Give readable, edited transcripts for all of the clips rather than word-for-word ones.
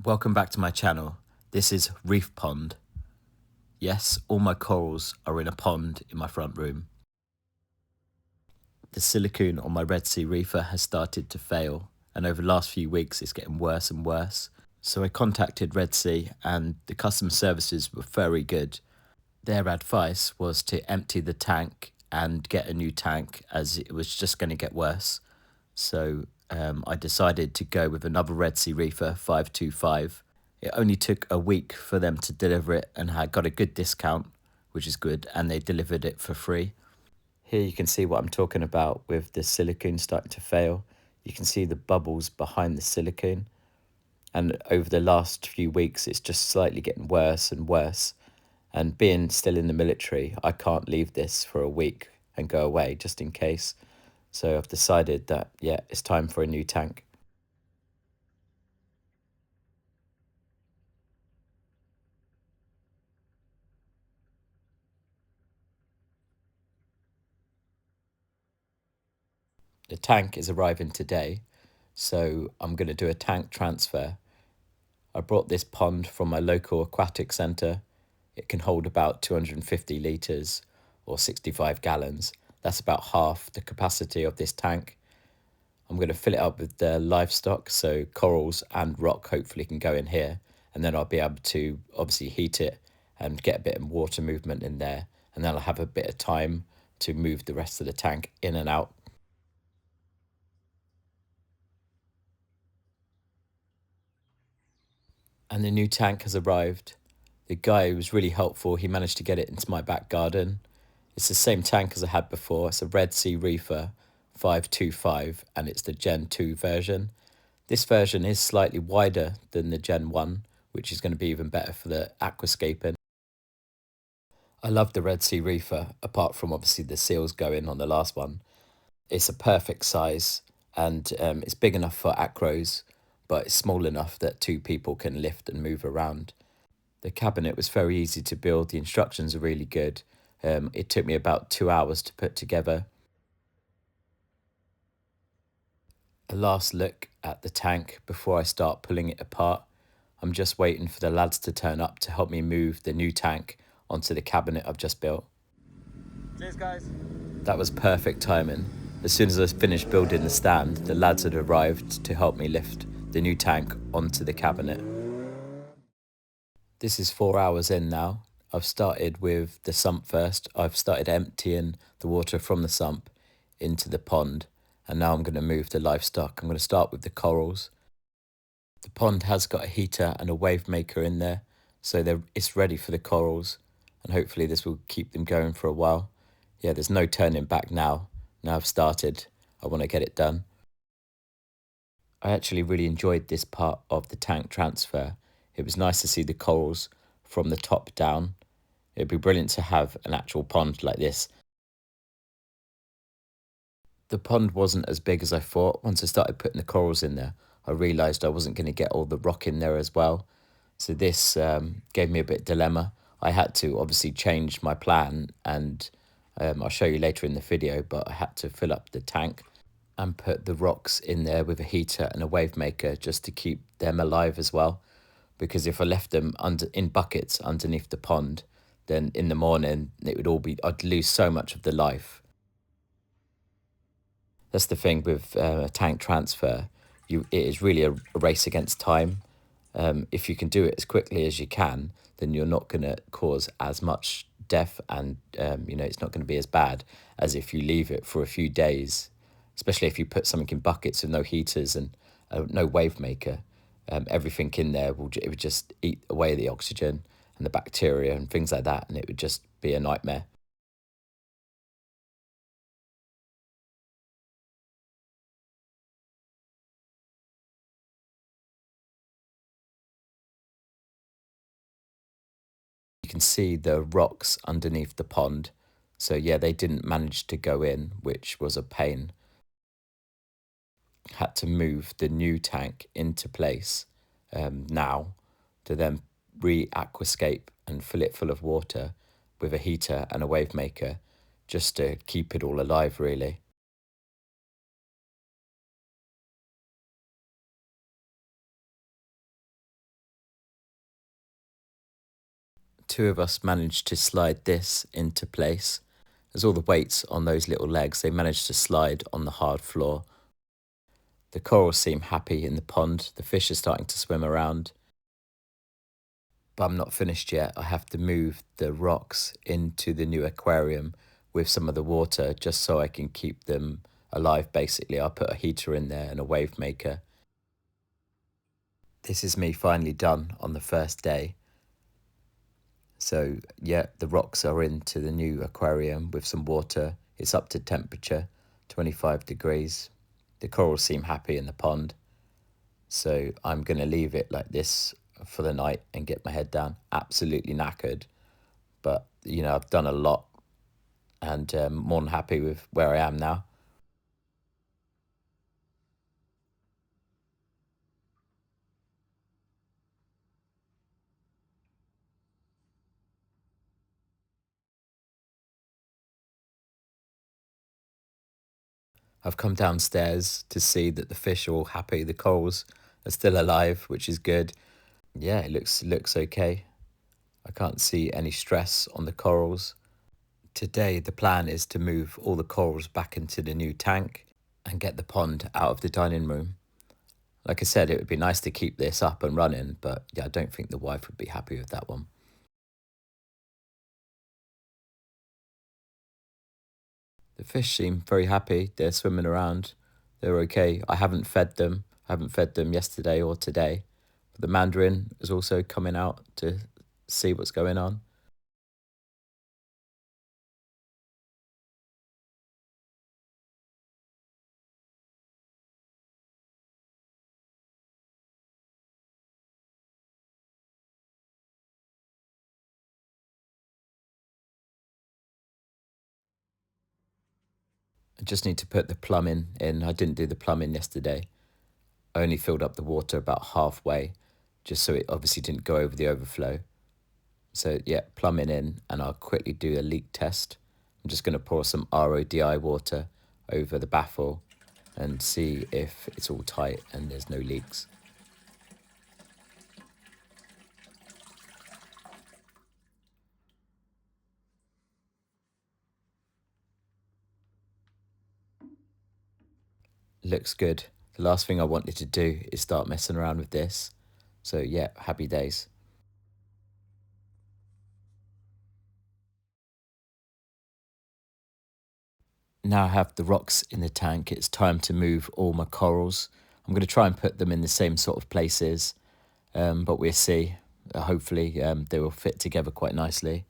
Welcome back to my channel. This is Reef Pond. Yes, all my corals are in a pond in my front room. The silicone on my Red Sea Reefer has started to fail, and over the last few weeks it's getting worse and worse. So I contacted Red Sea and the customer services were very good. Their advice was to empty the tank and get a new tank as it was just going to get worse. So I decided to go with another Red Sea Reefer 525. It only took a week for them to deliver it, and I got a good discount, which is good, and they delivered it for free. Here you can see what I'm talking about with the silicone starting to fail. You can see the bubbles behind the silicone, and over the last few weeks it's just slightly getting worse and worse. And being still in the military, I can't leave this for a week and go away just in case. So I've decided that, yeah, it's time for a new tank. The tank is arriving today, so I'm going to do a tank transfer. I brought this pond from my local aquatic centre. It can hold about 250 litres or 65 gallons. That's about half the capacity of this tank. I'm going to fill it up with the livestock, so corals and rock hopefully can go in here, and then I'll be able to obviously heat it and get a bit of water movement in there, and then I'll have a bit of time to move the rest of the tank in and out. And the new tank has arrived. The guy was really helpful. He managed to get it into my back garden. It's the same tank as I had before. It's a Red Sea Reefer 525, and it's the Gen 2 version. This version is slightly wider than the Gen 1, which is going to be even better for the aquascaping. I love the Red Sea Reefer, apart from obviously the seals going on the last one. It's a perfect size, and it's big enough for acros, but it's small enough that two people can lift and move around. The cabinet was very easy to build. The instructions are really good. It took me about 2 hours to put together. A last look at the tank before I start pulling it apart. I'm just waiting for the lads to turn up to help me move the new tank onto the cabinet I've just built. Cheers, guys. That was perfect timing. As soon as I finished building the stand, the lads had arrived to help me lift the new tank onto the cabinet. This is 4 hours in now. I've started with the sump first. I've started emptying the water from the sump into the pond, and now I'm going to move the livestock. I'm going to start with the corals. The pond has got a heater and a wave maker in there, so it's ready for the corals, and hopefully this will keep them going for a while. Yeah, there's no turning back now. Now I've started, I want to get it done. I actually really enjoyed this part of the tank transfer. It was nice to see the corals from the top down. It'd be brilliant to have an actual pond like this. The pond wasn't as big as I thought. Once I started putting the corals in there, I realised I wasn't going to get all the rock in there as well. So this gave me a bit of dilemma. I had to obviously change my plan, and I'll show you later in the video, but I had to fill up the tank and put the rocks in there with a heater and a wave maker just to keep them alive as well. Because if I left them in buckets underneath the pond, then in the morning I'd lose so much of the life. That's the thing with a tank transfer. It is really a race against time. If you can do it as quickly as you can, then you're not going to cause as much death, and it's not going to be as bad as if you leave it for a few days, especially if you put something in buckets with no heaters and no wave maker. Everything in there it would just eat away the oxygen and the bacteria and things like that, and it would just be a nightmare. You can see the rocks underneath the pond. So yeah, they didn't manage to go in, which was a pain. Had to move the new tank into place now to then re-aquascape and fill it full of water with a heater and a wave maker just to keep it all alive, really. Two of us managed to slide this into place. As all the weights on those little legs, they managed to slide on the hard floor. The corals seem happy in the pond. The fish are starting to swim around. But I'm not finished yet. I have to move the rocks into the new aquarium with some of the water just so I can keep them alive, basically. I'll put a heater in there and a wave maker. This is me finally done on the first day. So yeah, the rocks are into the new aquarium with some water. It's up to temperature, 25 degrees. The corals seem happy in the pond. So I'm going to leave it like this for the night and get my head down. Absolutely knackered. But, you know, I've done a lot and more than happy with where I am now. I've come downstairs to see that the fish are all happy. The corals are still alive, which is good. Yeah, it looks okay. I can't see any stress on the corals. Today, the plan is to move all the corals back into the new tank and get the pond out of the dining room. Like I said, it would be nice to keep this up and running, but yeah, I don't think the wife would be happy with that one. The fish seem very happy. They're swimming around. They're okay. I haven't fed them. I haven't fed them yesterday or today. But the mandarin is also coming out to see what's going on. I just need to put the plumbing in. I didn't do the plumbing yesterday. I only filled up the water about halfway, just so it obviously didn't go over the overflow. So yeah, plumbing in, and I'll quickly do a leak test. I'm just going to pour some RODI water over the baffle and see if it's all tight and there's no leaks. Looks good. The last thing I wanted to do is start messing around with this. So yeah, happy days. Now I have the rocks in the tank, it's time to move all my corals. I'm going to try and put them in the same sort of places, but we'll see. Hopefully they will fit together quite nicely.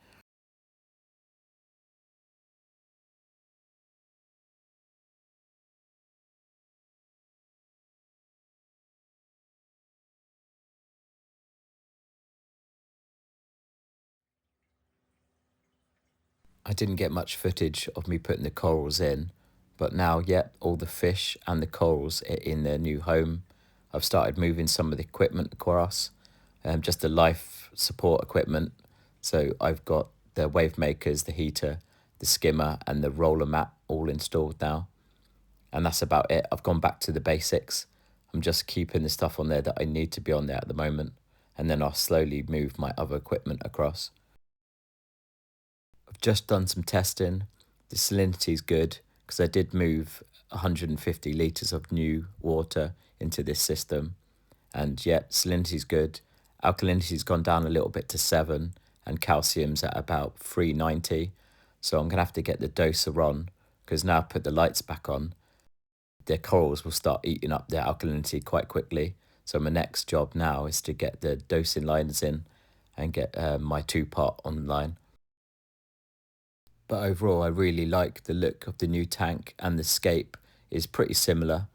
I didn't get much footage of me putting the corals in, but now, yep, all the fish and the corals are in their new home. I've started moving some of the equipment across, just the life support equipment. So I've got the wave makers, the heater, the skimmer, and the roller mat all installed now. And that's about it. I've gone back to the basics. I'm just keeping the stuff on there that I need to be on there at the moment, and then I'll slowly move my other equipment across. I've just done some testing. The salinity is good because I did move 150 litres of new water into this system. And yet, salinity is good. Alkalinity's gone down a little bit to 7, and calcium's at about 390. So I'm going to have to get the doser on because now I've put the lights back on, their corals will start eating up their alkalinity quite quickly. So my next job now is to get the dosing liners in and get my 2-part online. But overall, I really like the look of the new tank, and the scape is pretty similar.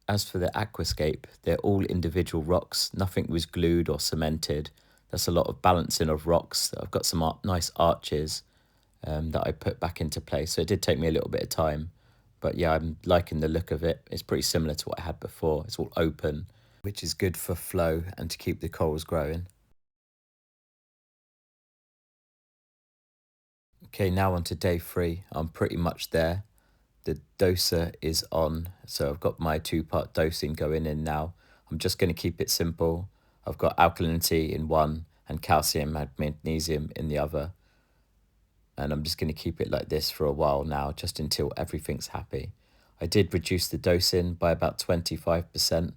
As for the aquascape, they're all individual rocks. Nothing was glued or cemented. That's a lot of balancing of rocks. I've got some nice arches that I put back into place. So it did take me a little bit of time. But yeah, I'm liking the look of it. It's pretty similar to what I had before. It's all open, which is good for flow and to keep the corals growing. Okay, now on to day 3. I'm pretty much there. The doser is on, so I've got my 2-part dosing going in now. I'm just going to keep it simple. I've got alkalinity in 1 and calcium and magnesium in the other. And I'm just going to keep it like this for a while now, just until everything's happy. I did reduce the dosing by about 25%,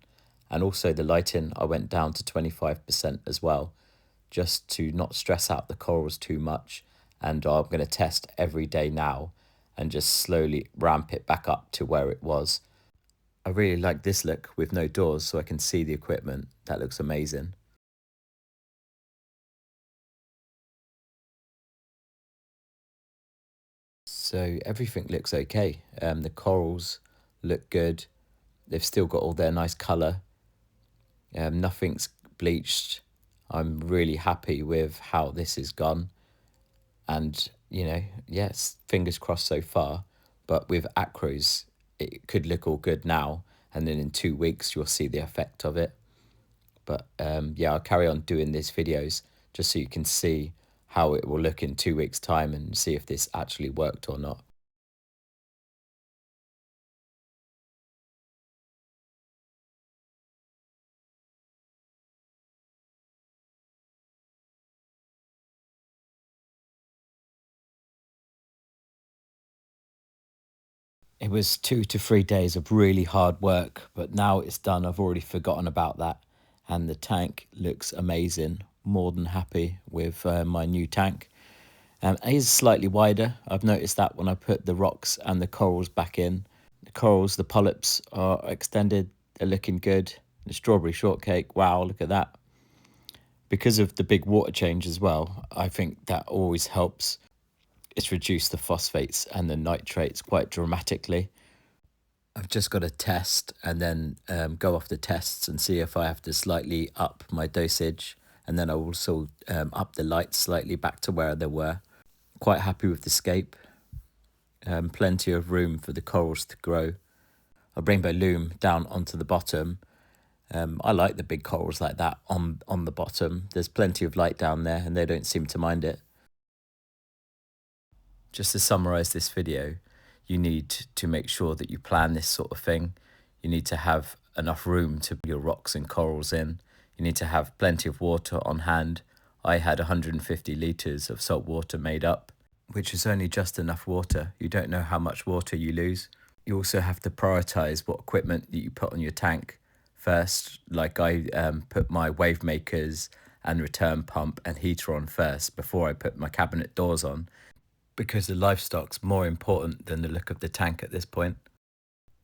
and also the lighting I went down to 25% as well, just to not stress out the corals too much. And I'm going to test every day now and just slowly ramp it back up to where it was. I really like this look with no doors so I can see the equipment. That looks amazing. So everything looks okay. The corals look good. They've still got all their nice colour. Nothing's bleached. I'm really happy with how this has gone. And, yes, fingers crossed so far. But with acros, it could look all good now. And then in 2 weeks, you'll see the effect of it. But yeah, I'll carry on doing these videos just so you can see how it will look in 2 weeks' time and see if this actually worked or not. It was 2 to 3 days of really hard work, but now it's done. I've already forgotten about that. And the tank looks amazing. More than happy with my new tank. It is slightly wider. I've noticed that when I put the rocks and the corals back in. The corals, the polyps are extended. They're looking good. The strawberry shortcake, wow, look at that. Because of the big water change as well, I think that always helps. It's reduced the phosphates and the nitrates quite dramatically. I've just got to test and then go off the tests and see if I have to slightly up my dosage. And then I also up the lights slightly back to where they were. Quite happy with the scape. Plenty of room for the corals to grow. I'll bring my loom down onto the bottom. I like the big corals like that on the bottom. There's plenty of light down there and they don't seem to mind it. Just to summarize this video, you need to make sure that you plan this sort of thing. You need to have enough room to put your rocks and corals in. You need to have plenty of water on hand. I had 150 litres of salt water made up, which is only just enough water. You don't know how much water you lose. You also have to prioritise what equipment that you put on your tank first. Like I put my wave makers and return pump and heater on first before I put my cabinet doors on, because the livestock's more important than the look of the tank at this point.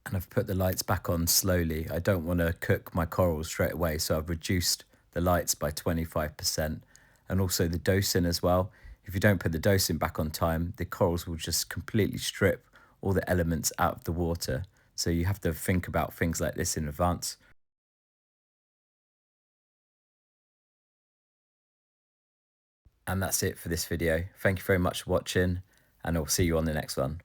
And I've put the lights back on slowly. I don't want to cook my corals straight away, so I've reduced the lights by 25%, and also the dosing as well. If you don't put the dosing back on time, the corals will just completely strip all the elements out of the water. So you have to think about things like this in advance. And that's it for this video. Thank you very much for watching, and I'll see you on the next one.